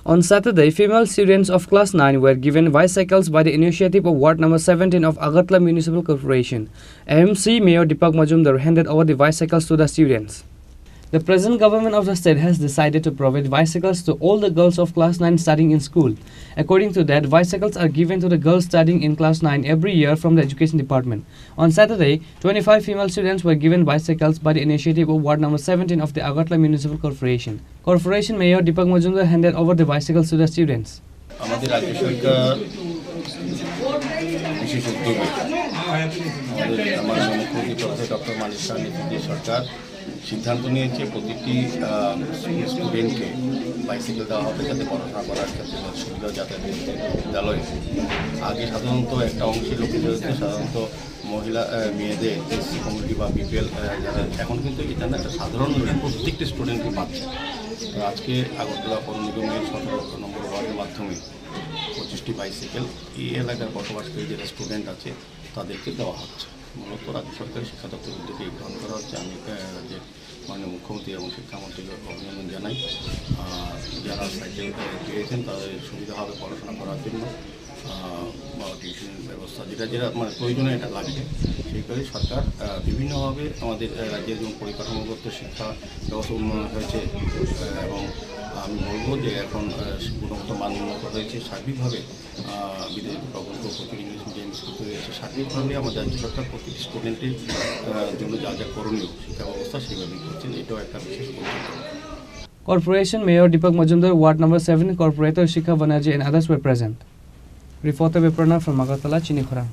On Saturday, female students of Class 9 were given bicycles by the initiative of Ward Number 17 of Agartala Municipal Corporation. AMC Mayor Deepak Majumdar handed over the bicycles to the students. The present government of the state has decided to provide bicycles to all the girls of Class 9 studying in school. According to that, bicycles are given to the girls studying in Class 9 every year from the Education Department. On Saturday, 25 female students were given bicycles by the initiative of Ward Number 17 of the Agartala Municipal Corporation. Corporation Mayor Deepak Majumdar handed over the bicycles to the students. আমাদের রাজ্য সরকার বিশেষ উদ্যোগে আমাদের মুখ্যমন্ত্রী professor doctor মানিক সাহার নেতৃত্বে সরকার সিদ্ধান্ত নিয়েছে প্রতিটি স্টুডেন্টকে বাইসাইকেল দেওয়া হবে যাতে পড়াশোনা করার ক্ষেত্রে সুবিধা যাতায়াতের বিদ্যালয়ে। আগে সাধারণত একটা অংশের লোকেদের হচ্ছে সাধারণত মহিলা মেয়েদের এসসি কমিউনিটি বা বিপিএল যারা এখন কিন্তু এটা না একটা সাধারণ প্রত্যেকটি স্টুডেন্টকে পাচ্ছে। তো আজকে আগরতলা পৌর নিগমের 17 নম্বর ওয়ার্ডের মাধ্যমে 25টি বাইসাইকেল এই এলাকার বসবাসকারী যারা স্টুডেন্ট আছে তাদেরকে দেওয়া হচ্ছে। মূলত রাজ্য সরকারের শিক্ষা দপ্তরের উদ্যোগে গ্রহণ করা হচ্ছে। আমি রাজ্যের মাননীয় মুখ্যমন্ত্রী এবং শিক্ষামন্ত্রীকে অভিনন্দন জানাই। যারা সাইকেল পেয়েছেন তাদের সুবিধা হবে পড়াশোনা করার জন্য বা টিউশনের ব্যবস্থা যেটা মানে প্রয়োজনে এটা লাগবে। সেই করে সরকার বিভিন্নভাবে আমাদের রাজ্যের যেমন পরিকাঠামোগত শিক্ষা ব্যবস্থা উন্নয়ন হয়েছে এবং আমি বলবো যে এখন গুণগত মান উন্নত হয়েছে সার্বিকভাবে। বিদেশি প্রকল্প প্রচুর ইংলিশ মিডিয়াম স্কুল তৈরি হয়েছে। সার্বিকভাবে আমাদের রাজ্য সরকার প্রতিটি স্টুডেন্টের জন্য যা যা করণীয় শিক্ষা ব্যবস্থা সেভাবেই করছেন। এটাও একটা বিশেষ পরিচিত। Corporation Mayor Deepak Majumdar, Ward Number 7, Corporator Shikha Banerjee and others were present. Reporter Viprana from Agartala, Chinikhara.